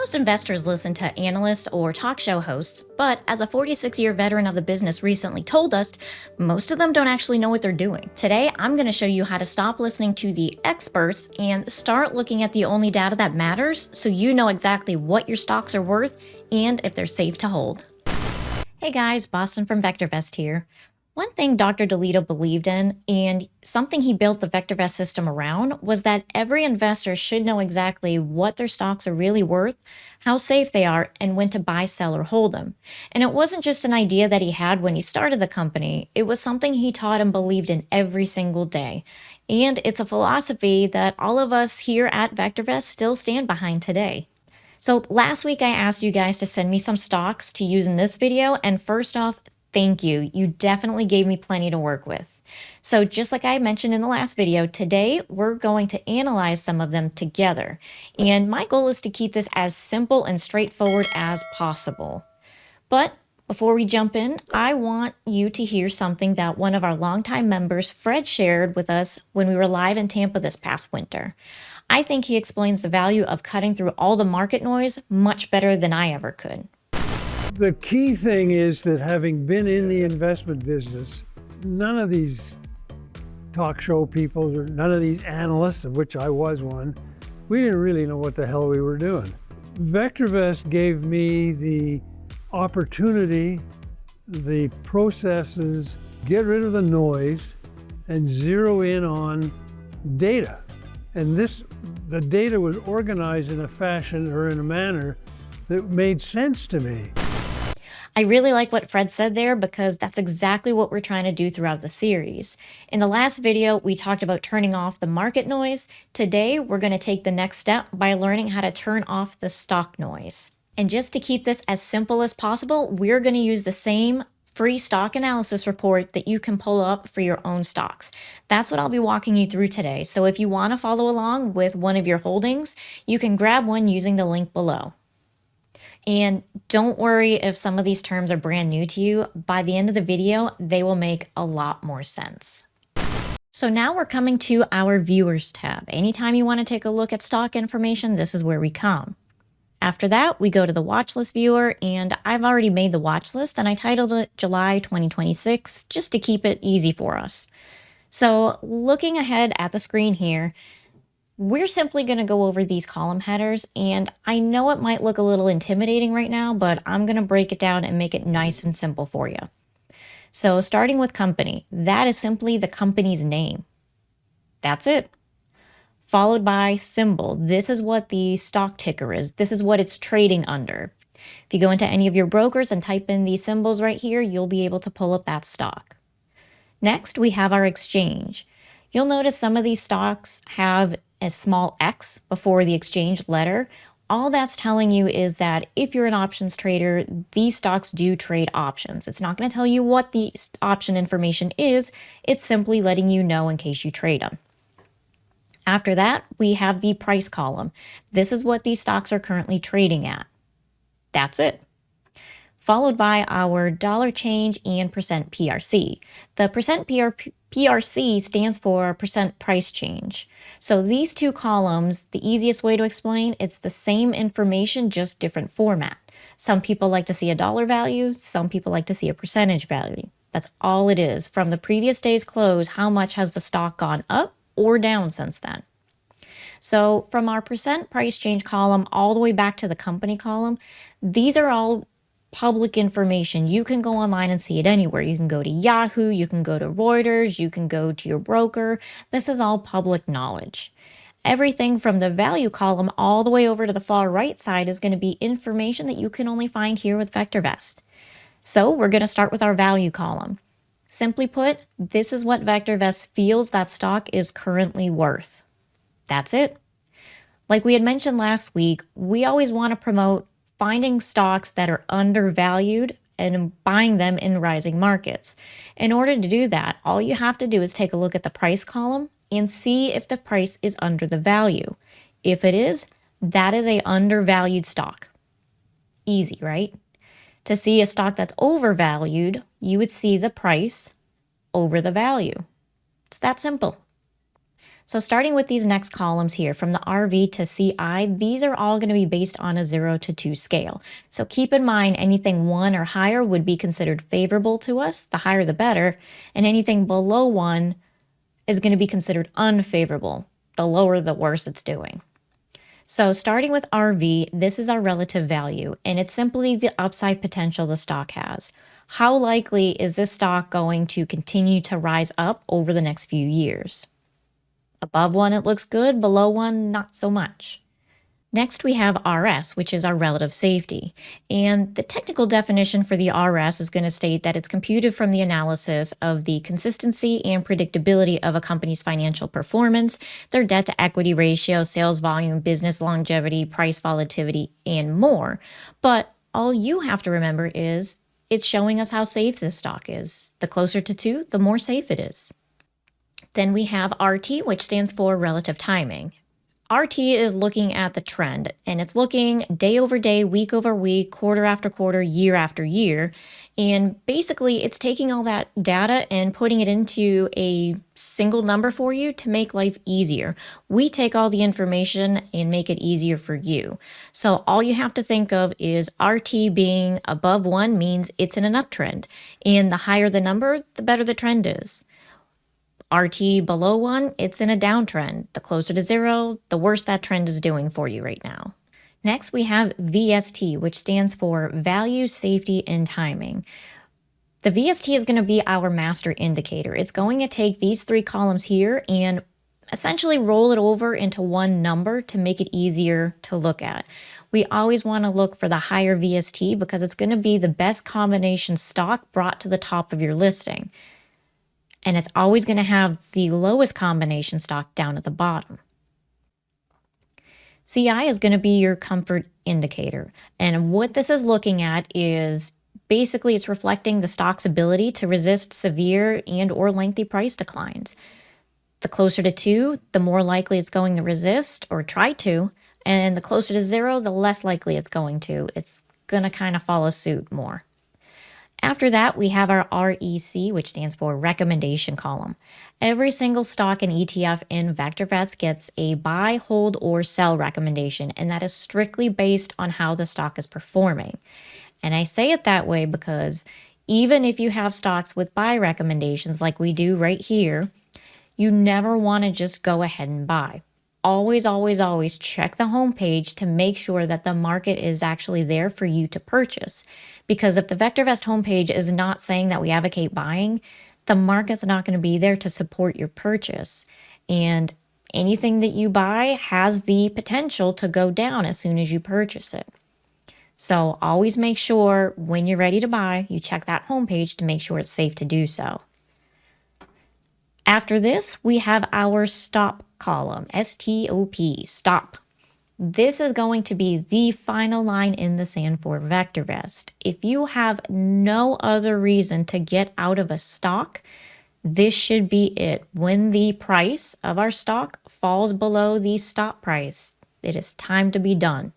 Most investors listen to analysts or talk show hosts, but as a 46-year veteran of the business recently told us, most of them don't actually know what they're doing. Today, I'm going to show you how to stop listening to the experts and start looking at the only data that matters so you know exactly what your stocks are worth and if they're safe to hold. Hey guys, Boston from VectorVest here. One thing Dr. DeLito believed in, and something he built the VectorVest system around, was that every investor should know exactly what their stocks are really worth, how safe they are, and when to buy, sell, or hold them. And it wasn't just an idea that he had when he started the company, it was something he taught and believed in every single day. And it's a philosophy that all of us here at VectorVest still stand behind today. So last week I asked you guys to send me some stocks to use in this video, and first off, thank you. You definitely gave me plenty to work with. So just like I mentioned in the last video, today we're going to analyze some of them together. And my goal is to keep this as simple and straightforward as possible. But before we jump in, I want you to hear something that one of our longtime members, Fred, shared with us when we were live in Tampa this past winter. I think he explains the value of cutting through all the market noise much better than I ever could. The key thing is that having been in the investment business, none of these talk show people or none of these analysts, of which I was one, we didn't really know what the hell we were doing. VectorVest gave me the opportunity, the processes, get rid of the noise and zero in on data. And the data was organized in a fashion or in a manner that made sense to me. I really like what Fred said there because that's exactly what we're trying to do throughout the series. In the last video, we talked about turning off the market noise. Today, we're going to take the next step by learning how to turn off the stock noise. And just to keep this as simple as possible, we're going to use the same free stock analysis report that you can pull up for your own stocks. That's what I'll be walking you through today. So if you want to follow along with one of your holdings, you can grab one using the link below. And don't worry if some of these terms are brand new to you. By the end of the video, they will make a lot more sense. So now we're coming to our Viewers tab. Anytime you want to take a look at stock information, this is where we come. After that, we go to the watch list viewer, and I've already made the watch list and I titled it July 2026 just to keep it easy for us. So looking ahead at the screen here, we're simply going to go over these column headers, and I know it might look a little intimidating right now, but I'm going to break it down and make it nice and simple for you. So starting with company, that is simply the company's name. That's it. Followed by symbol. This is what the stock ticker is. This is what it's trading under. If you go into any of your brokers and type in these symbols right here, you'll be able to pull up that stock. Next, we have our exchange. You'll notice some of these stocks have a small X before the exchange letter. All that's telling you is that if you're an options trader, these stocks do trade options. It's not going to tell you what the option information is. It's simply letting you know in case you trade them. After that, we have the price column. This is what these stocks are currently trading at. That's it. Followed by our dollar change and percent PRC. The percent PRC stands for percent price change. So these two columns, the easiest way to explain, it's the same information, just different format. Some people like to see a dollar value, some people like to see a percentage value. That's all it is. From the previous day's close, how much has the stock gone up or down since then? So from our percent price change column all the way back to the company column, these are all public information. You can go online and see it anywhere. You can go to Yahoo, you can go to Reuters, you can go to your broker. This is all public knowledge. Everything from the value column all the way over to the far right side is going to be information that you can only find here with VectorVest. So we're going to start with our value column. Simply put, this is what VectorVest feels that stock is currently worth. That's it. Like we had mentioned last week, we always want to promote finding stocks that are undervalued and buying them in rising markets. In order to do that, all you have to do is take a look at the price column and see if the price is under the value. If it is, that is an undervalued stock. Easy, right? To see a stock that's overvalued, you would see the price over the value. It's that simple. So starting with these next columns here, from the RV to CI, these are all going to be based on a 0 to 2 scale. So keep in mind anything 1 or higher would be considered favorable to us, the higher the better, and anything below 1 is going to be considered unfavorable, the lower the worse it's doing. So starting with RV, this is our relative value, and it's simply the upside potential the stock has. How likely is this stock going to continue to rise up over the next few years? Above 1, it looks good. Below 1, not so much. Next, we have RS, which is our relative safety. And the technical definition for the RS is going to state that it's computed from the analysis of the consistency and predictability of a company's financial performance, their debt to equity ratio, sales volume, business longevity, price volatility, and more. But all you have to remember is it's showing us how safe this stock is. The closer to 2, the more safe it is. Then we have RT, which stands for relative timing. RT is looking at the trend, and it's looking day over day, week over week, quarter after quarter, year after year. And basically, it's taking all that data and putting it into a single number for you to make life easier. We take all the information and make it easier for you. So all you have to think of is RT being above 1 means it's in an uptrend. And the higher the number, the better the trend is. RT below 1, it's in a downtrend. The closer to 0, the worse that trend is doing for you right now. Next, we have VST, which stands for Value, Safety, and Timing. The VST is going to be our master indicator. It's going to take these 3 columns here and essentially roll it over into one number to make it easier to look at. We always want to look for the higher VST because it's going to be the best combination stock brought to the top of your listing. And it's always going to have the lowest combination stock down at the bottom. CI is going to be your comfort indicator. And what this is looking at is basically it's reflecting the stock's ability to resist severe and or lengthy price declines. The closer to 2, the more likely it's going to resist or try to. And the closer to 0, the less likely it's going to. It's going to kind of follow suit more. After that, we have our REC, which stands for recommendation column. Every single stock and ETF in VectorVest gets a buy, hold, or sell recommendation, and that is strictly based on how the stock is performing. And I say it that way because even if you have stocks with buy recommendations like we do right here, you never want to just go ahead and buy. Always, always, always check the homepage to make sure that the market is actually there for you to purchase. Because if the VectorVest homepage is not saying that we advocate buying, the market's not going to be there to support your purchase. And anything that you buy has the potential to go down as soon as you purchase it. So always make sure when you're ready to buy, you check that homepage to make sure it's safe to do so. After this, we have our stop column, S-T-O-P, stop. This is going to be the final line in the sand for VectorVest. If you have no other reason to get out of a stock, this should be it. When the price of our stock falls below the stop price, it is time to be done.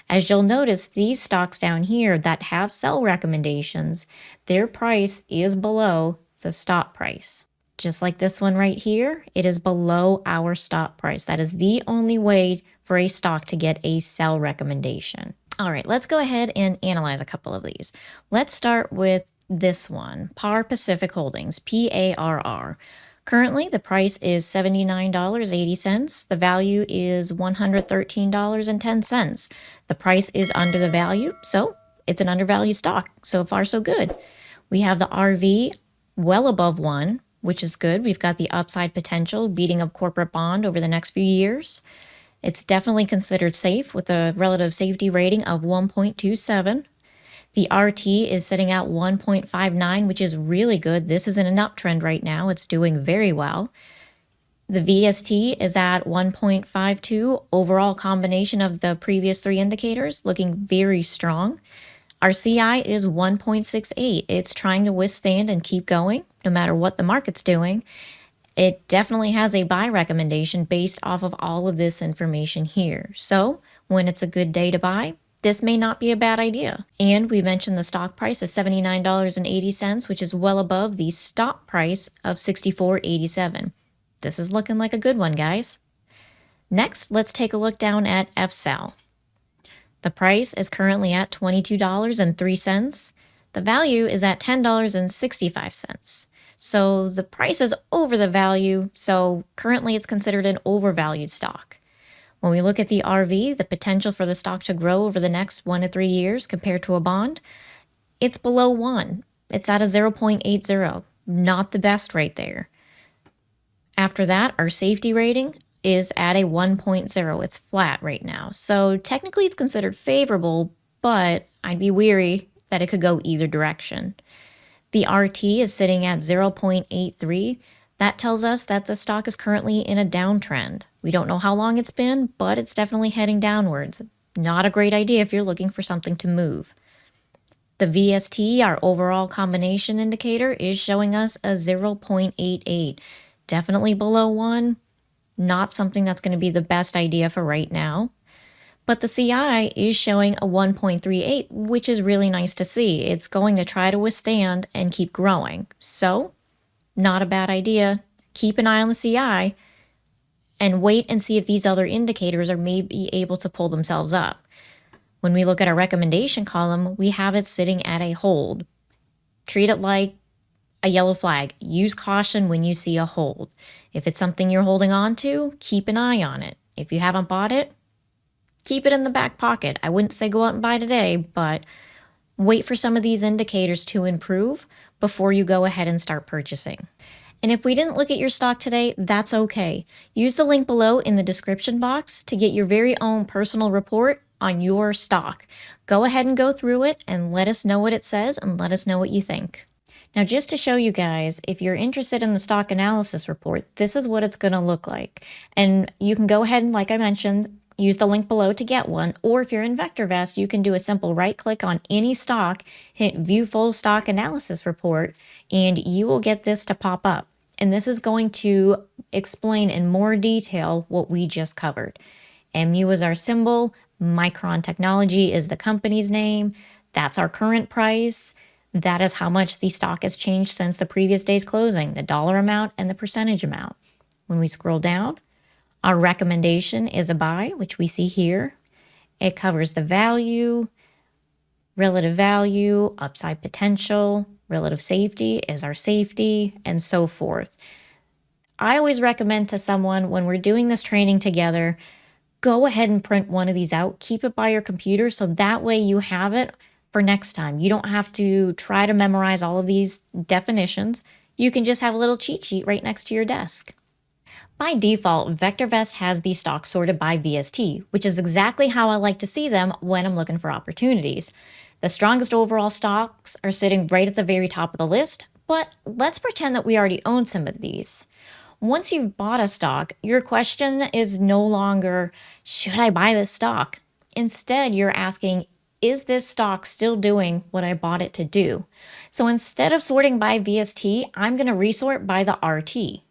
As you'll notice, these stocks down here that have sell recommendations, their price is below the stop price. Just like this one right here, it is below our stop price. That is the only way for a stock to get a sell recommendation. All right, let's go ahead and analyze a couple of these. Let's start with this one, Par Pacific Holdings, PARR. Currently, the price is $79.80. The value is $113.10. The price is under the value, so it's an undervalued stock. So far, so good. We have the RV well above 1, which is good. We've got the upside potential beating a corporate bond over the next few years. It's definitely considered safe with a relative safety rating of 1.27. The RT is sitting at 1.59, which is really good. This is in an uptrend right now. It's doing very well. The VST is at 1.52. Overall combination of the previous 3 indicators looking very strong. Our CI is 1.68. It's trying to withstand and keep going no matter what the market's doing. It definitely has a buy recommendation based off of all of this information here. So when it's a good day to buy, this may not be a bad idea. And we mentioned the stock price is $79.80, which is well above the stop price of $64.87. This is looking like a good one, guys. Next, let's take a look down at FSAL. The price is currently at $22.03. The value is at $10.65. So the price is over the value, so currently it's considered an overvalued stock. When we look at the RV, the potential for the stock to grow over the next 1 to 3 years compared to a bond, it's below 1. It's at a 0.80, not the best right there. After that, our safety rating is at a 1.0. It's flat right now. So technically it's considered favorable, but I'd be weary that it could go either direction. The RT is sitting at 0.83. That tells us that the stock is currently in a downtrend. We don't know how long it's been, but it's definitely heading downwards. Not a great idea if you're looking for something to move. The VST, our overall combination indicator, is showing us a 0.88. Definitely below 1. Not something that's going to be the best idea for right now. But the CI is showing a 1.38, which is really nice to see. It's going to try to withstand and keep growing. So, not a bad idea. Keep an eye on the CI and wait and see if these other indicators are maybe able to pull themselves up. When we look at our recommendation column, we have it sitting at a hold. Treat it like a yellow flag. Use caution when you see a hold. If it's something you're holding on to, keep an eye on it. If you haven't bought it, keep it in the back pocket. I wouldn't say go out and buy today, but wait for some of these indicators to improve before you go ahead and start purchasing. And if we didn't look at your stock today, that's okay. Use the link below in the description box to get your very own personal report on your stock. Go ahead and go through it and let us know what it says and let us know what you think. Now, just to show you guys, if you're interested in the stock analysis report, this is what it's going to look like. And you can go ahead and, like I mentioned, use the link below to get one. Or if you're in VectorVest, you can do a simple right click on any stock, hit View Full Stock Analysis Report, and you will get this to pop up. And this is going to explain in more detail what we just covered. MU is our symbol. Micron Technology is the company's name. That's our current price. That is how much the stock has changed since the previous day's closing, the dollar amount and the percentage amount. When we scroll down, our recommendation is a buy, which we see here. It covers the value, relative value, upside potential, relative safety is our safety, and so forth. I always recommend to someone when we're doing this training together, go ahead and print one of these out. Keep it by your computer so that way you have it for next time. You don't have to try to memorize all of these definitions. You can just have a little cheat sheet right next to your desk. By default, VectorVest has these stocks sorted by VST, which is exactly how I like to see them when I'm looking for opportunities. The strongest overall stocks are sitting right at the very top of the list, but let's pretend that we already own some of these. Once you've bought a stock, your question is no longer, should I buy this stock? Instead, you're asking, is this stock still doing what I bought it to do? So instead of sorting by VST, I'm going to resort by the RT.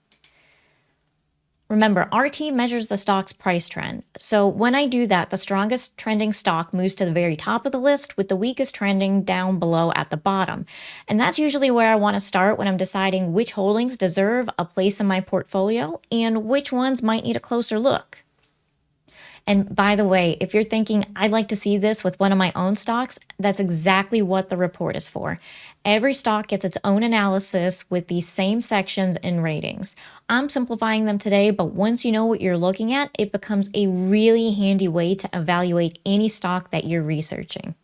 Remember, RT measures the stock's price trend. So when I do that, the strongest trending stock moves to the very top of the list with the weakest trending down below at the bottom. And that's usually where I want to start when I'm deciding which holdings deserve a place in my portfolio and which ones might need a closer look. And by the way, if you're thinking, I'd like to see this with one of my own stocks, that's exactly what the report is for. Every stock gets its own analysis with these same sections and ratings. I'm simplifying them today, but once you know what you're looking at, it becomes a really handy way to evaluate any stock that you're researching.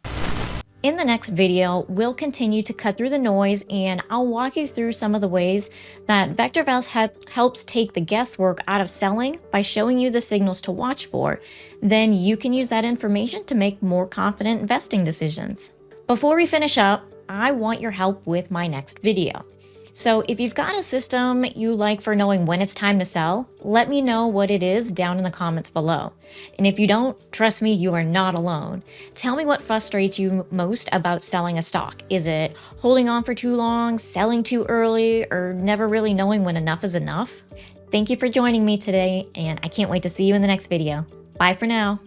In the next video, we'll continue to cut through the noise and I'll walk you through some of the ways that VectorVest helps take the guesswork out of selling by showing you the signals to watch for. Then you can use that information to make more confident investing decisions. Before we finish up, I want your help with my next video. So if you've got a system you like for knowing when it's time to sell, let me know what it is down in the comments below. And if you don't, trust me, you are not alone. Tell me what frustrates you most about selling a stock. Is it holding on for too long, selling too early, or never really knowing when enough is enough? Thank you for joining me today, and I can't wait to see you in the next video. Bye for now.